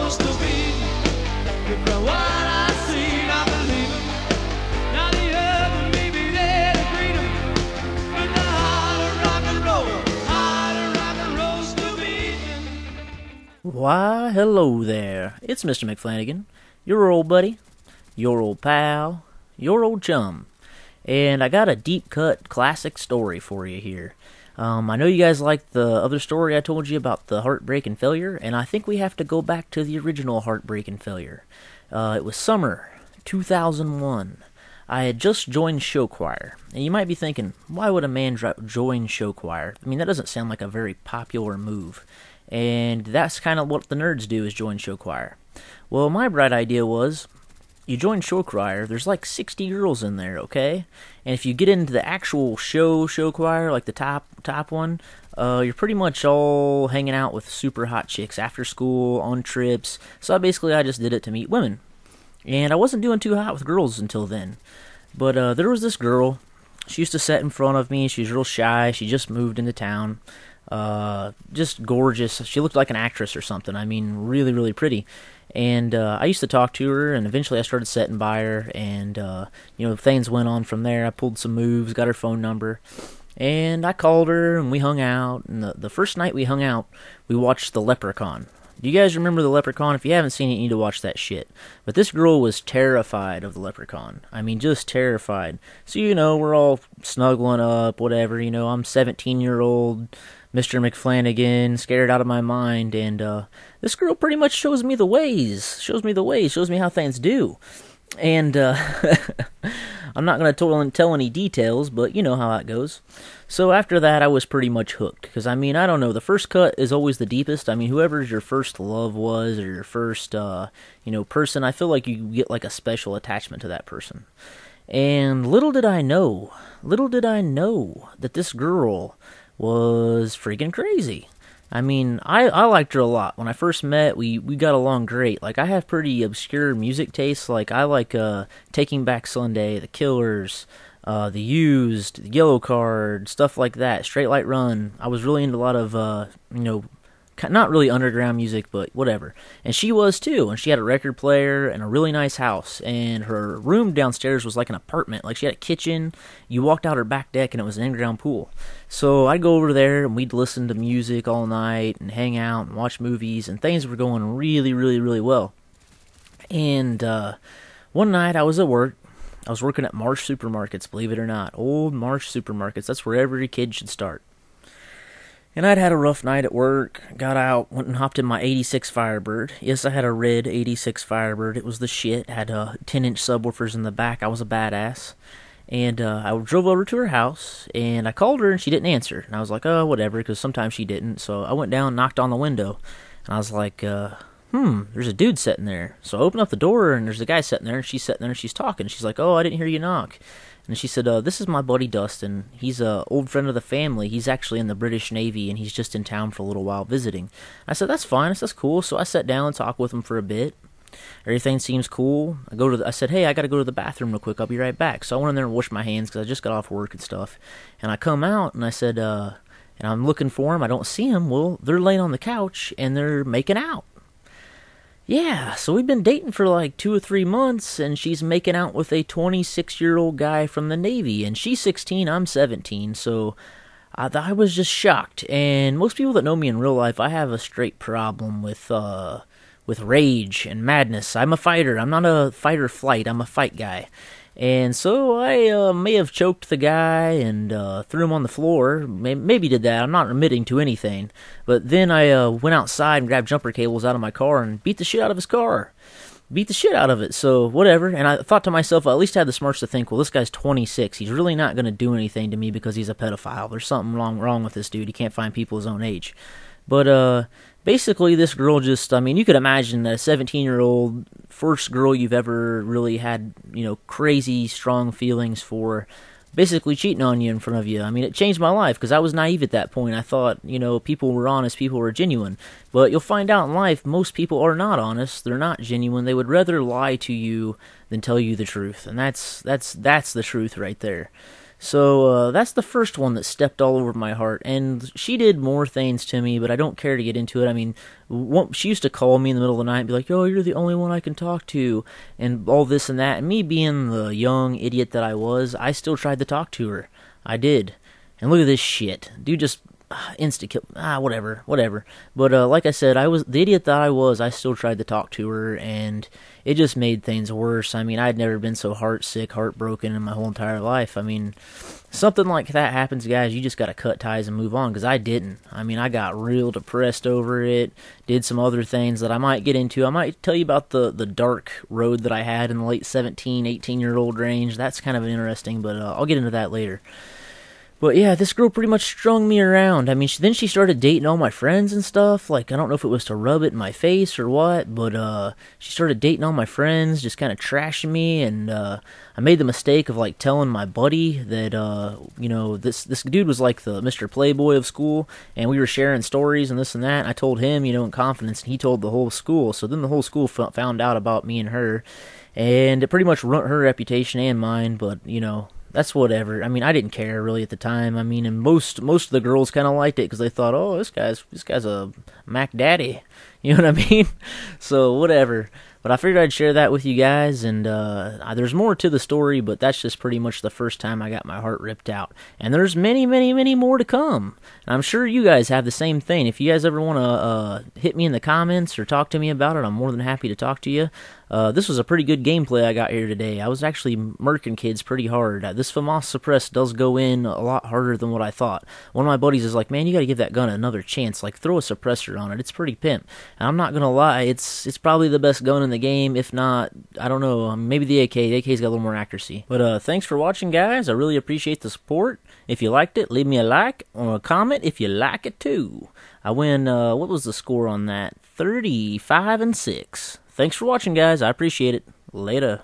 supposed to be. But from what I see, I believe him. Now the other may be there to greet him. But the heart of rock and roll still beating. Why, hello there. It's Mr. McFlanagan, your old buddy, your old pal, your old chum. And I got a deep-cut classic story for you here. I know you guys liked the other story I told you about the Heartbreak and Failure, and I think we have to go back to the original Heartbreak and Failure. It was summer 2001. I had just joined show choir, and you might be thinking, why would a man join show choir? I mean, that doesn't sound like a very popular move. And that's kind of what the nerds do, is join show choir. Well, my bright idea was, you join show choir, there's like 60 girls in there, okay? And if you get into the actual show choir, like the top one, you're pretty much all hanging out with super hot chicks after school, on trips. So I just did it to meet women. And I wasn't doing too hot with girls until then. But there was this girl. She used to sit in front of me. She was real shy. She just moved into town. Just gorgeous. She looked like an actress or something. I mean, really, really pretty. And I used to talk to her, and eventually I started sitting by her, and things went on from there. I pulled some moves, got her phone number, and I called her, and we hung out. And the first night we hung out, we watched The Leprechaun. Do you guys remember The Leprechaun? If you haven't seen it, you need to watch that shit. But this girl was terrified of The Leprechaun. I mean, just terrified. So, we're all snuggling up, whatever. I'm 17-year-old Mr. McFlanagan, scared out of my mind, and this girl pretty much shows me the ways, shows me how things do. And I'm not going to tell any details, but you know how that goes. So after that, I was pretty much hooked, because, I don't know, the first cut is always the deepest. Whoever your first love was, or your first, person, I feel like you get like a special attachment to that person. And little did I know that this girl was freaking crazy. I liked her a lot. When I first met, we got along great. Like, I have pretty obscure music tastes. Like, I like Taking Back Sunday, The Killers, The Used, The Yellow Card, stuff like that, Straight Light Run. I was really into a lot of, not really underground music, but whatever. And she was too, and she had a record player and a really nice house, and her room downstairs was like an apartment. Like, she had a kitchen, you walked out her back deck, and it was an in-ground pool. So I'd go over there, and we'd listen to music all night, and hang out, and watch movies, and things were going really, really, really well. And one night, I was at work. I was working at Marsh Supermarkets, believe it or not. Old Marsh Supermarkets, that's where every kid should start. And I'd had a rough night at work, got out, went and hopped in my 86 Firebird. Yes, I had a red 86 Firebird. It was the shit. Had 10-inch subwoofers in the back. I was a badass. And I drove over to her house, and I called her, and she didn't answer. And I was like, oh, whatever, because sometimes she didn't. So I went down, knocked on the window, and I was like, there's a dude sitting there. So I opened up the door, and there's a guy sitting there, and she's sitting there, and she's talking. She's like, oh, I didn't hear you knock. And she said, this is my buddy Dustin. He's an old friend of the family. He's actually in the British Navy, and he's just in town for a little while visiting. I said, that's fine. That's cool. So I sat down and talked with him for a bit. Everything seems cool. I said, hey, I got to go to the bathroom real quick. I'll be right back. So I went in there and washed my hands because I just got off work and stuff. And I come out, and I said, and I'm looking for him. I don't see him. Well, they're laying on the couch, and they're making out. Yeah, so we've been dating for like 2 or 3 months, and she's making out with a 26-year-old guy from the Navy, and she's 16, I'm 17, so I was just shocked. And most people that know me in real life, I have a straight problem with rage and madness. I'm a fighter. I'm not a fight or flight. I'm a fight guy. And so I may have choked the guy and threw him on the floor. Maybe did that. I'm not admitting to anything. But then I went outside and grabbed jumper cables out of my car and beat the shit out of his car. Beat the shit out of it. So whatever. And I thought to myself, I at least had the smarts to think, well, this guy's 26. He's really not going to do anything to me because he's a pedophile. There's something wrong with this dude. He can't find people his own age. But basically, this girl just, you could imagine that a 17-year-old, first girl you've ever really had, crazy strong feelings for, basically cheating on you in front of you. It changed my life because I was naive at that point. I thought, people were honest, people were genuine. But you'll find out in life, most people are not honest. They're not genuine. They would rather lie to you than tell you the truth. And that's the truth right there. So that's the first one that stepped all over my heart, and she did more things to me, but I don't care to get into it. I mean, she used to call me in the middle of the night and be like, "Oh, you're the only one I can talk to," and all this and that. And me being the young idiot that I was, I still tried to talk to her. I did. And look at this shit. Dude just insta-kill. Whatever. But like I said, I was the idiot that I was. I still tried to talk to her, and it just made things worse. I mean, I'd never been so heartbroken in my whole entire life. I mean, something like that happens, guys. You just gotta cut ties and move on, because I didn't. I mean, I got real depressed over it, did some other things that I might get into. I might tell you about the dark road that I had in the late 17, 18-year-old range. That's kind of interesting, but I'll get into that later. But yeah, this girl pretty much strung me around. I mean, then she started dating all my friends and stuff. Like, I don't know if it was to rub it in my face or what, but she started dating all my friends, just kind of trashing me. And I made the mistake of like telling my buddy that this dude was like the Mr. Playboy of school, and we were sharing stories and this and that. And I told him, in confidence, and he told the whole school. So then the whole school found out about me and her, and it pretty much ruined her reputation and mine. But that's whatever. I mean, I didn't care really at the time. I mean, and most of the girls kind of liked it because they thought, "Oh, this guy's a Mac Daddy," you know what I mean? So whatever. But I figured I'd share that with you guys, and there's more to the story, but that's just pretty much the first time I got my heart ripped out. And there's many, many, many more to come. And I'm sure you guys have the same thing. If you guys ever want to hit me in the comments or talk to me about it, I'm more than happy to talk to you. This was a pretty good gameplay I got here today. I was actually murking kids pretty hard. This FAMAS Suppress does go in a lot harder than what I thought. One of my buddies is like, "Man, you gotta give that gun another chance. Like, throw a suppressor on it. It's pretty pimp." And I'm not gonna lie, it's probably the best gun in the game. If not, I don't know, maybe the AK. The AK's got a little more accuracy. But thanks for watching, guys. I really appreciate the support. If you liked it, leave me a like or a comment if you like it too. I win, what was the score on that? 35-6. Thanks for watching, guys. I appreciate it. Later.